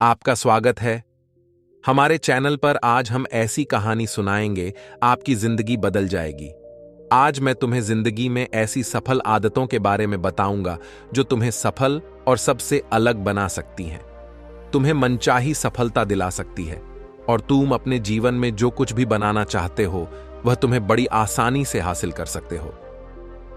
आपका स्वागत है। हमारे चैनल पर आज हम ऐसी कहानी सुनाएंगे, आपकी जिंदगी बदल जाएगी। आज मैं तुम्हें जिंदगी में ऐसी सफल आदतों के बारे में बताऊंगा जो तुम्हें सफल और सबसे अलग बना सकती हैं, तुम्हें मनचाही सफलता दिला सकती है और तुम अपने जीवन में जो कुछ भी बनाना चाहते हो वह तुम्हें बड़ी आसानी से हासिल कर सकते हो।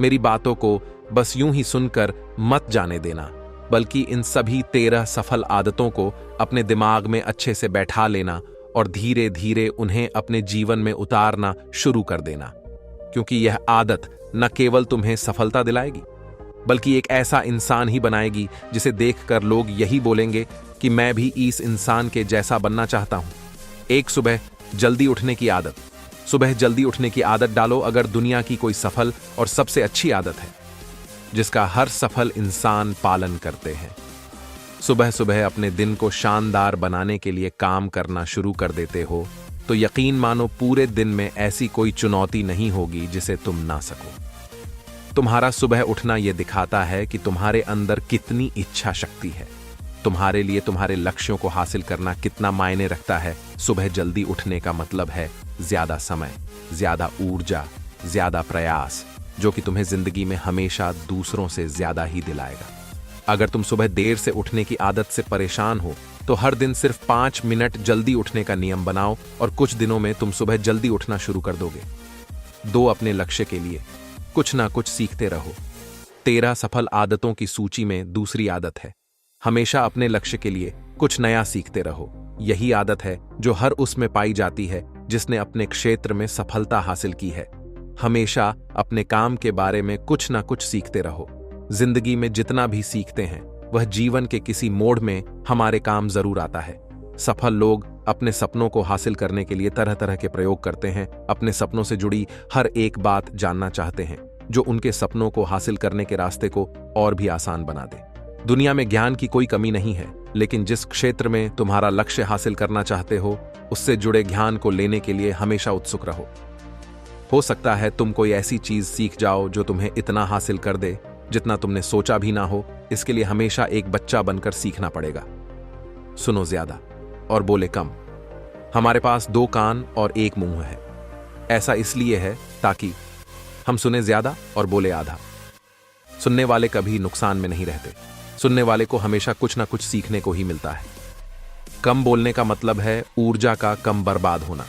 मेरी बातों को बस यूं ही सुनकर मत जाने देना, बल्कि इन सभी 13 सफल आदतों को अपने दिमाग में अच्छे से बैठा लेना और धीरे धीरे उन्हें अपने जीवन में उतारना शुरू कर देना, क्योंकि यह आदत न केवल तुम्हें सफलता दिलाएगी बल्कि एक ऐसा इंसान ही बनाएगी जिसे देखकर लोग यही बोलेंगे कि मैं भी इस इंसान के जैसा बनना चाहता हूं। एक सुबह जल्दी उठने की आदत। सुबह जल्दी उठने की आदत डालो अगर दुनिया की कोई सफल और सबसे अच्छी आदत है जिसका हर सफल इंसान पालन करते हैं। सुबह सुबह अपने दिन को शानदार बनाने के लिए काम करना शुरू कर देते हो तो यकीन मानो पूरे दिन में ऐसी कोई चुनौती नहीं होगी जिसे तुम ना सको। तुम्हारा सुबह उठना यह दिखाता है कि तुम्हारे अंदर कितनी इच्छा शक्ति है, तुम्हारे लिए तुम्हारे लक्ष्यों को हासिल करना कितना मायने रखता है। सुबह जल्दी उठने का मतलब है ज्यादा समय, ज्यादा ऊर्जा, ज्यादा प्रयास, जो कि तुम्हें जिंदगी में हमेशा दूसरों से ज्यादा ही दिलाएगा। अगर तुम सुबह देर से उठने की आदत से परेशान हो तो हर दिन सिर्फ 5 मिनट जल्दी उठने का नियम बनाओ और कुछ दिनों में तुम सुबह जल्दी उठना शुरू कर दोगे। अपने लक्ष्य के लिए कुछ ना कुछ सीखते रहो। 13 सफल आदतों की सूची में दूसरी आदत है हमेशा अपने लक्ष्य के लिए कुछ नया सीखते रहो। यही आदत है जो हर उसमें पाई जाती है जिसने अपने क्षेत्र में सफलता हासिल की है। हमेशा अपने काम के बारे में कुछ ना कुछ सीखते रहो। जिंदगी में जितना भी सीखते हैं वह जीवन के किसी मोड़ में हमारे काम जरूर आता है। सफल लोग अपने सपनों को हासिल करने के लिए तरह तरह के प्रयोग करते हैं, अपने सपनों से जुड़ी हर एक बात जानना चाहते हैं जो उनके सपनों को हासिल करने के रास्ते को और भी आसान बना दे। दुनिया में ज्ञान की कोई कमी नहीं है, लेकिन जिस क्षेत्र में तुम्हारा लक्ष्य हासिल करना चाहते हो उससे जुड़े ज्ञान को लेने के लिए हमेशा उत्सुक रहो। हो सकता है तुम कोई ऐसी चीज सीख जाओ जो तुम्हें इतना हासिल कर दे जितना तुमने सोचा भी ना हो। इसके लिए हमेशा एक बच्चा बनकर सीखना पड़ेगा। सुनो ज्यादा और बोले कम। हमारे पास 2 कान और 1 मुंह है। ऐसा इसलिए है ताकि हम सुने ज्यादा और बोले आधा। सुनने वाले कभी नुकसान में नहीं रहते, सुनने वाले को हमेशा कुछ ना कुछ सीखने को ही मिलता है। कम बोलने का मतलब है ऊर्जा का कम बर्बाद होना,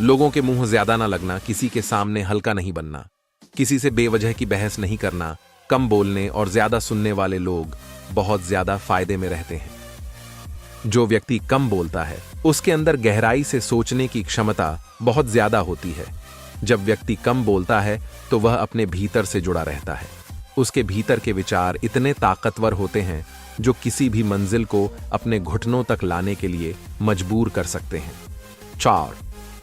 लोगों के मुंह ज्यादा ना लगना, किसी के सामने हल्का नहीं बनना, किसी से बेवजह की बहस नहीं करना। कम बोलने और ज्यादा सुनने वाले लोग बहुत ज्यादा फायदे में रहते हैं। जो व्यक्ति कम बोलता है उसके अंदर गहराई से सोचने की क्षमता बहुत ज्यादा होती है। जब व्यक्ति कम बोलता है तो वह अपने भीतर से जुड़ा रहता है। उसके भीतर के विचार इतने ताकतवर होते हैं जो किसी भी मंजिल को अपने घुटनों तक लाने के लिए मजबूर कर सकते हैं। 4.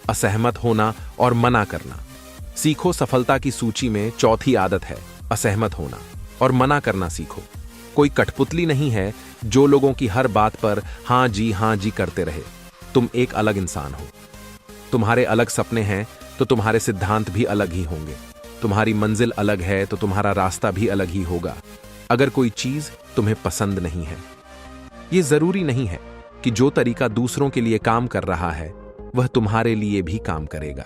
असहमत होना और मना करना। सीखो सफलता की सूची में चौथी आदत है असहमत होना और मना करना सीखो। कोई कठपुतली नहीं है जो लोगों की हर बात पर हाँ जी करते रहे। तुम एक अलग इंसान हो, तुम्हारे अलग सपने हैं तो तुम्हारे सिद्धांत भी अलग ही होंगे। तुम्हारी मंजिल अलग है तो तुम्हारा रास्ता भी अलग ही होगा। अगर कोई चीज तुम्हें पसंद नहीं है, यह जरूरी नहीं है कि जो तरीका दूसरों के लिए काम कर रहा है वह तुम्हारे लिए भी काम करेगा।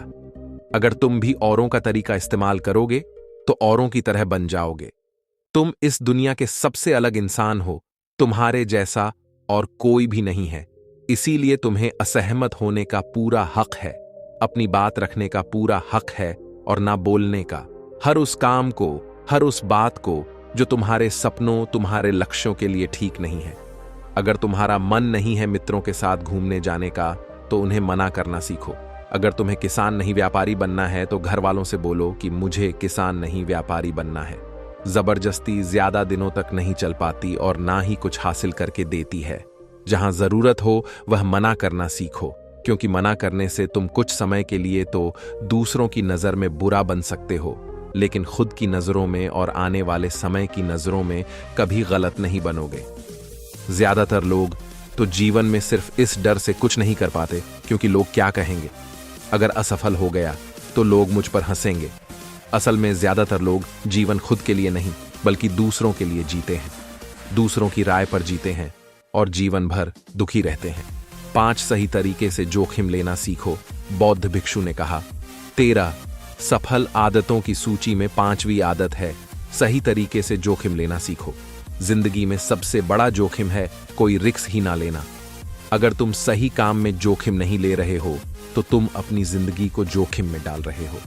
अगर तुम भी औरों का तरीका इस्तेमाल करोगे तो औरों की तरह बन जाओगे। तुम इस दुनिया के सबसे अलग इंसान हो, तुम्हारे जैसा और कोई भी नहीं है। इसीलिए तुम्हें असहमत होने का पूरा हक है, अपनी बात रखने का पूरा हक है और ना बोलने का। हर उस काम को, हर उस बात को जो तुम्हारे सपनों, तुम्हारे लक्ष्यों के लिए ठीक नहीं है। अगर तुम्हारा मन नहीं है मित्रों के साथ घूमने जाने का तो उन्हें मना करना सीखो। अगर तुम्हें किसान नहीं व्यापारी बनना है तो घर वालों से बोलो कि मुझे किसान नहीं व्यापारी बनना है। जबरदस्ती ज्यादा दिनों तक नहीं चल पाती और ना ही कुछ हासिल करके देती है। जहां जरूरत हो वह मना करना सीखो, क्योंकि मना करने से तुम कुछ समय के लिए तो दूसरों की नजर में बुरा बन सकते हो, लेकिन खुद की नजरों में और आने वाले समय की नजरों में कभी गलत नहीं बनोगे। ज्यादातर लोग तो जीवन में सिर्फ इस डर से कुछ नहीं कर पाते क्योंकि लोग क्या कहेंगे। अगर असफल हो गया तो लोग मुझ पर हंसेंगे। असल में ज्यादातर लोग जीवन खुद के लिए नहीं बल्कि दूसरों के लिए जीते हैं, दूसरों की राय पर जीते हैं। और जीवन भर दुखी रहते हैं। 5 सही तरीके से जोखिम लेना सीखो। बौद्ध भिक्षु ने कहा। 13 सफल आदतों की सूची में 5वीं आदत है सही तरीके से जोखिम लेना सीखो। जिंदगी में सबसे बड़ा जोखिम है कोई रिस्क ही ना लेना। अगर तुम सही काम में जोखिम नहीं ले रहे हो तो तुम अपनी जिंदगी को जोखिम में डाल रहे हो।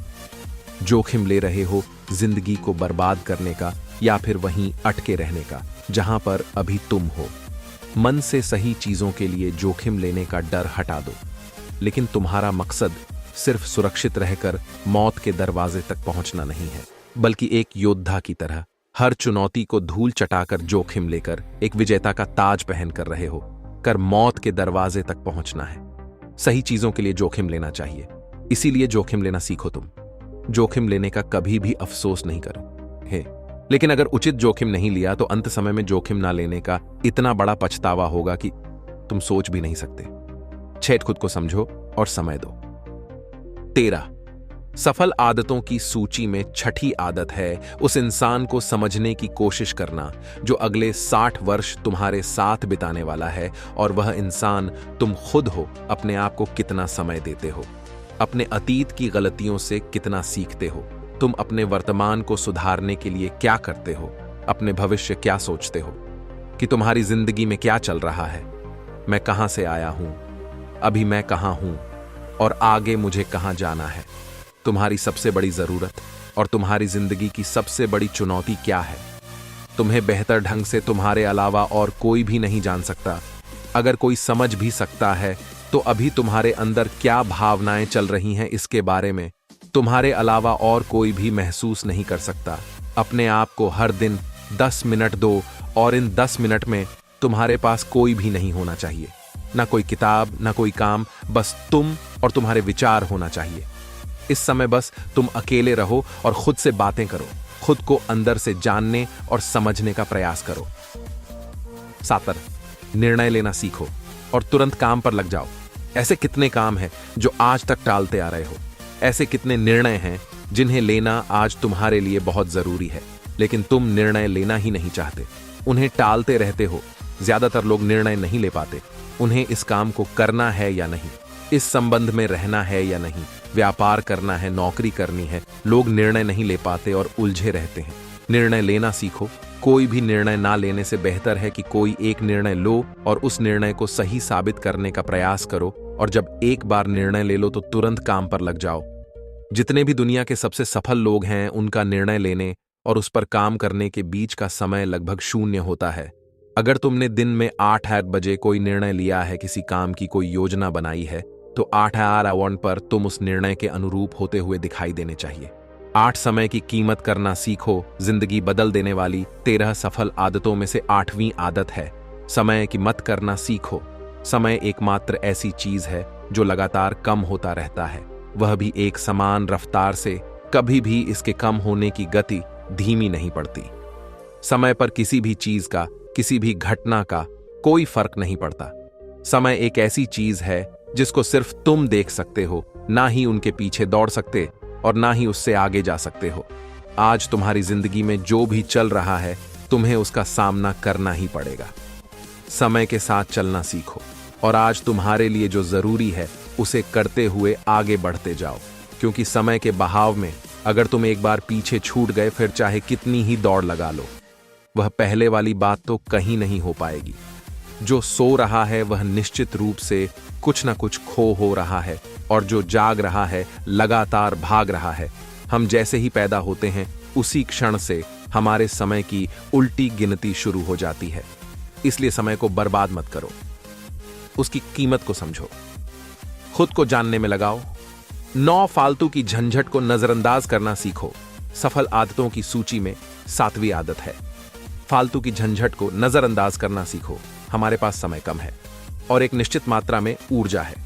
जोखिम ले रहे हो जिंदगी को बर्बाद करने का या फिर वहीं अटके रहने का जहां पर अभी तुम हो। मन से सही चीजों के लिए जोखिम लेने का डर हटा दो। लेकिन तुम्हारा मकसद सिर्फ सुरक्षित रहकर मौत के दरवाजे तक पहुंचना नहीं है, बल्कि एक योद्धा की तरह हर चुनौती को धूल चटाकर जोखिम लेकर एक विजेता का ताज पहन कर रहे हो कर मौत के दरवाजे तक पहुंचना है। सही चीजों के लिए जोखिम लेना चाहिए, इसीलिए जोखिम लेना सीखो। तुम जोखिम लेने का कभी भी अफसोस नहीं करो हे। लेकिन अगर उचित जोखिम नहीं लिया तो अंत समय में जोखिम ना लेने का इतना बड़ा पछतावा होगा कि तुम सोच भी नहीं सकते। 6 खुद को समझो और समय दो। 13 सफल आदतों की सूची में 6ठी आदत है उस इंसान को समझने की कोशिश करना जो अगले 60 वर्ष तुम्हारे साथ बिताने वाला है, और वह इंसान तुम खुद हो। अपने आप को कितना समय देते हो, अपने अतीत की गलतियों से कितना सीखते हो, तुम अपने वर्तमान को सुधारने के लिए क्या करते हो, अपने भविष्य क्या सोचते हो, कि तुम्हारी जिंदगी में क्या चल रहा है। मैं कहां से आया हूं, अभी मैं कहां हूं और आगे मुझे कहां जाना है। तुम्हारी सबसे बड़ी जरूरत और तुम्हारी जिंदगी की सबसे बड़ी चुनौती क्या है। तुम्हें बेहतर ढंग से तुम्हारे अलावा और कोई भी नहीं जान सकता। अगर कोई समझ भी सकता है तो अभी तुम्हारे अंदर क्या भावनाएं चल रही हैं इसके बारे में तुम्हारे अलावा और कोई भी महसूस नहीं कर सकता। अपने आप को हर दिन 10 मिनट दो, और इन 10 मिनट में तुम्हारे पास कोई भी नहीं होना चाहिए, ना कोई किताब, ना कोई काम, बस तुम और तुम्हारे विचार होना चाहिए। इस समय बस तुम अकेले रहो और खुद से बातें करो, खुद को अंदर से जानने और समझने का प्रयास करो। 7 निर्णय लेना सीखो और तुरंत काम पर लग जाओ। ऐसे कितने काम हैं जो आज तक टालते आ रहे हो, ऐसे कितने निर्णय हैं जिन्हें लेना आज तुम्हारे लिए बहुत जरूरी है, लेकिन तुम निर्णय लेना ही नहीं चाहते, उन्हें टालते रहते हो। ज्यादातर लोग निर्णय नहीं ले पाते, उन्हें इस काम को करना है या नहीं, इस संबंध में रहना है या नहीं, व्यापार करना है, नौकरी करनी है। लोग निर्णय नहीं ले पाते और उलझे रहते हैं। निर्णय लेना सीखो। कोई भी निर्णय ना लेने से बेहतर है कि कोई एक निर्णय लो और उस निर्णय को सही साबित करने का प्रयास करो, और जब एक बार निर्णय ले लो तो तुरंत काम पर लग जाओ। जितने भी दुनिया के सबसे सफल लोग हैं, उनका निर्णय लेने और उस पर काम करने के बीच का समय लगभग 0 होता है। अगर तुमने दिन में 8 बजे कोई निर्णय लिया है, किसी काम की कोई योजना बनाई है, तो 8 पर तुम उस निर्णय के अनुरूप होते हुए दिखाई देने चाहिए। 8 समय की कीमत करना सीखो। जिंदगी बदल देने वाली 13 सफल आदतों में से 8वीं आदत है समय की मत करना सीखो। समय एकमात्र ऐसी चीज है जो लगातार कम होता रहता है, वह भी एक समान रफ्तार से। कभी भी इसके कम होने की गति धीमी नहीं पड़ती। समय पर किसी भी चीज का, किसी भी घटना का कोई फर्क नहीं पड़ता। समय एक ऐसी चीज है जिसको सिर्फ तुम देख सकते हो, ना ही उनके पीछे दौड़ सकते और ना ही उससे आगे जा सकते हो। आज तुम्हारी जिंदगी में जो भी चल रहा है, तुम्हें उसका सामना करना ही पड़ेगा। समय के साथ चलना सीखो और आज तुम्हारे लिए जो जरूरी है उसे करते हुए आगे बढ़ते जाओ, क्योंकि समय के बहाव में अगर तुम एक बार पीछे छूट गए, फिर चाहे कितनी ही दौड़ लगा लो, वह पहले वाली बात तो कहीं नहीं हो पाएगी। जो सो रहा है वह निश्चित रूप से कुछ ना कुछ खो हो रहा है, और जो जाग रहा है लगातार भाग रहा है। हम जैसे ही पैदा होते हैं उसी क्षण से हमारे समय की उल्टी गिनती शुरू हो जाती है। इसलिए समय को बर्बाद मत करो, उसकी कीमत को समझो, खुद को जानने में लगाओ। 9 फालतू की झंझट को नजरअंदाज करना सीखो। सफल आदतों की सूची में 7वीं आदत है फालतू की झंझट को नजरअंदाज करना सीखो। हमारे पास समय कम है और एक निश्चित मात्रा में ऊर्जा है।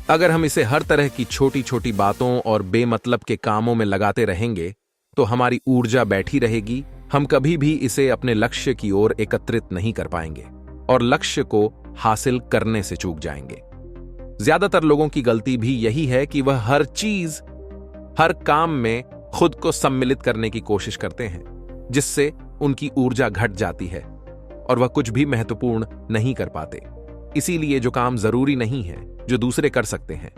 अगर हम इसे हर तरह की छोटी छोटी बातों और बेमतलब के कामों में लगाते रहेंगे तो हमारी ऊर्जा बैठी रहेगी। हम कभी भी इसे अपने लक्ष्य की ओर एकत्रित नहीं कर पाएंगे और लक्ष्य को हासिल करने से चूक जाएंगे। ज्यादातर लोगों की गलती भी यही है कि वह हर चीज, हर काम में खुद को सम्मिलित करने की कोशिश करते हैं, जिससे उनकी ऊर्जा घट जाती है और वह कुछ भी महत्वपूर्ण नहीं कर पाते। इसीलिए जो काम जरूरी नहीं है, जो दूसरे कर सकते हैं,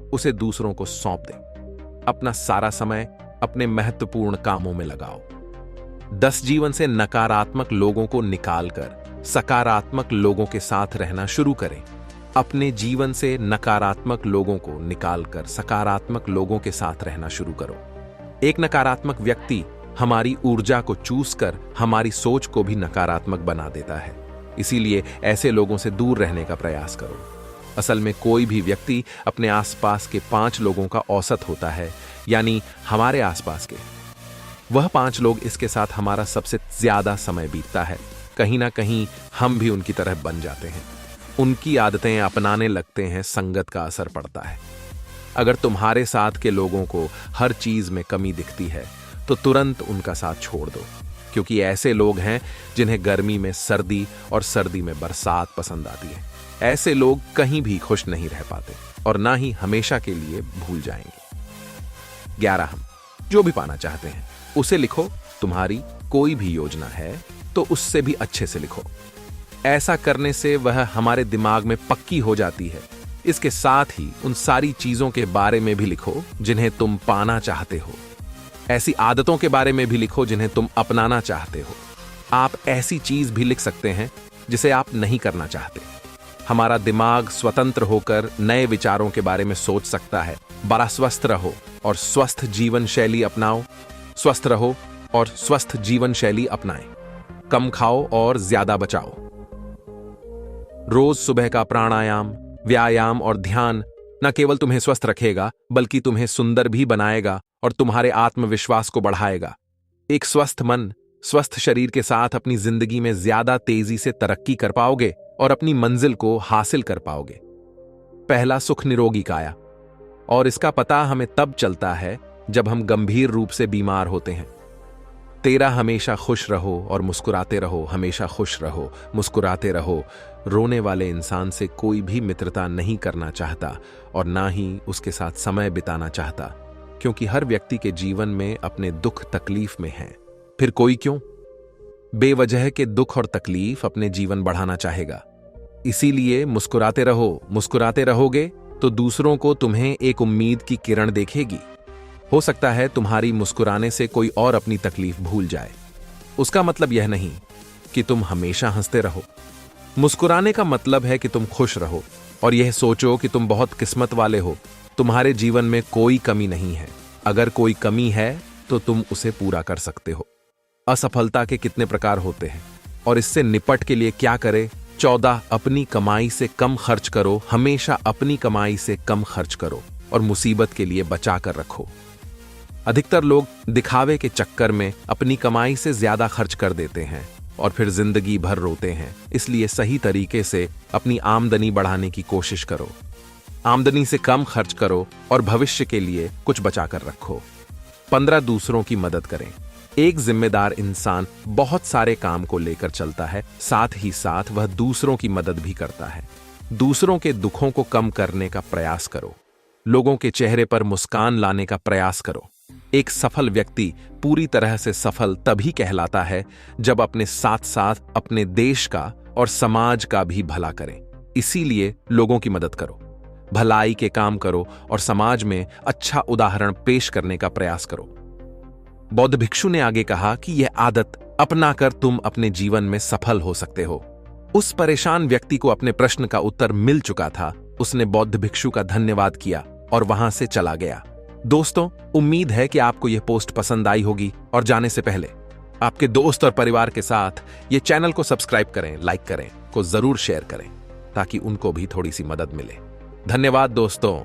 उसे दूसरों को सौंप दें। अपना सारा समय अपने महत्वपूर्ण कामों में लगाओ। 10 जीवन से नकारात्मक लोगों को निकालकर सकारात्मक लोगों के साथ रहना शुरू करें। अपने जीवन से नकारात्मक लोगों को निकालकर सकारात्मक लोगों के साथ रहना शुरू करो। एक नकारात्मक व्यक्ति हमारी ऊर्जा को चूस कर हमारी सोच को भी नकारात्मक बना देता है। इसीलिए ऐसे लोगों से दूर रहने का प्रयास करो। असल में कोई भी व्यक्ति अपने आसपास के 5 लोगों का औसत होता है, यानी हमारे आसपास के वह 5 लोग इसके साथ हमारा सबसे ज्यादा समय बीतता है। कहीं ना कहीं हम भी उनकी तरह बन जाते हैं, उनकी आदतें अपनाने लगते हैं, संगत का असर पड़ता है। अगर तुम्हारे साथ के लोगों को हर चीज में कमी दिखती है तो तुरंत उनका साथ छोड़ दो, क्योंकि ऐसे लोग हैं जिन्हें गर्मी में सर्दी और सर्दी में बरसात पसंद आती है। ऐसे लोग कहीं भी खुश नहीं रह पाते और ना ही हमेशा के लिए भूल जाएंगे। 11 हम जो भी पाना चाहते हैं उसे लिखो। तुम्हारी कोई भी योजना है तो उससे भी अच्छे से लिखो। ऐसा करने से वह हमारे दिमाग में पक्की हो जाती है। इसके साथ ही उन सारी चीजों के बारे में भी लिखो जिन्हें तुम पाना चाहते हो। ऐसी आदतों के बारे में भी लिखो जिन्हें तुम अपनाना चाहते हो। आप ऐसी चीज भी लिख सकते हैं जिसे आप नहीं करना चाहते। हमारा दिमाग स्वतंत्र होकर नए विचारों के बारे में सोच सकता है। बड़ा स्वस्थ रहो और स्वस्थ जीवन शैली अपनाओ। स्वस्थ रहो और स्वस्थ जीवन शैली अपनाएं। कम खाओ और ज्यादा बचाओ। रोज सुबह का प्राणायाम, व्यायाम और ध्यान न केवल तुम्हें स्वस्थ रखेगा बल्कि तुम्हें सुंदर भी बनाएगा और तुम्हारे आत्मविश्वास को बढ़ाएगा। एक स्वस्थ मन, स्वस्थ शरीर के साथ अपनी जिंदगी में ज्यादा तेजी से तरक्की कर पाओगे और अपनी मंजिल को हासिल कर पाओगे। पहला, सुख निरोगी काया। और इसका पता हमें तब चलता है जब हम गंभीर रूप से बीमार होते हैं। 13, हमेशा खुश रहो और मुस्कुराते रहो। हमेशा खुश रहो, मुस्कुराते रहो। रोने वाले इंसान से कोई भी मित्रता नहीं करना चाहता और ना ही उसके साथ समय बिताना चाहता, क्योंकि हर व्यक्ति के जीवन में अपने दुख तकलीफ में है। फिर कोई क्यों बेवजह के दुख और तकलीफ अपने जीवन बढ़ाना चाहेगा। इसीलिए मुस्कुराते रहो। मुस्कुराते रहोगे तो दूसरों को तुम्हें एक उम्मीद की किरण देखेगी। हो सकता है तुम्हारी मुस्कुराने से कोई और अपनी तकलीफ भूल जाए। उसका मतलब यह नहीं कि तुम हमेशा हंसते रहो। मुस्कुराने का मतलब है कि तुम खुश रहो और यह सोचो कि तुम बहुत किस्मत वाले हो। तुम्हारे जीवन में कोई कमी नहीं है। अगर कोई कमी है तो तुम उसे पूरा कर सकते हो। असफलता के कितने प्रकार होते हैं और इससे निपट के लिए क्या करें। 14, अपनी कमाई से कम खर्च करो। हमेशा अपनी कमाई से कम खर्च करो और मुसीबत के लिए बचा कर रखो। अधिकतर लोग दिखावे के चक्कर में अपनी कमाई से ज्यादा खर्च कर देते हैं और फिर जिंदगी भर रोते हैं। इसलिए सही तरीके से अपनी आमदनी बढ़ाने की कोशिश करो। आमदनी से कम खर्च करो और भविष्य के लिए कुछ बचा कर रखो। 15, दूसरों की मदद करें। एक जिम्मेदार इंसान बहुत सारे काम को लेकर चलता है, साथ ही साथ वह दूसरों की मदद भी करता है। दूसरों के दुखों को कम करने का प्रयास करो। लोगों के चेहरे पर मुस्कान लाने का प्रयास करो। एक सफल व्यक्ति पूरी तरह से सफल तभी कहलाता है जब अपने साथ साथ अपने देश का और समाज का भी भला करे। इसीलिए लोगों की मदद करो, भलाई के काम करो और समाज में अच्छा उदाहरण पेश करने का प्रयास करो। बौद्ध भिक्षु ने आगे कहा कि यह आदत अपनाकर तुम अपने जीवन में सफल हो सकते हो। उस परेशान व्यक्ति को अपने प्रश्न का उत्तर मिल चुका था। उसने बौद्ध भिक्षु का धन्यवाद किया और वहां से चला गया। दोस्तों, उम्मीद है कि आपको यह पोस्ट पसंद आई होगी और जाने से पहले आपके दोस्त और परिवार के साथ ये चैनल को सब्सक्राइब करें, लाइक करें, को जरूर शेयर करें ताकि उनको भी थोड़ी सी मदद मिले। धन्यवाद दोस्तों।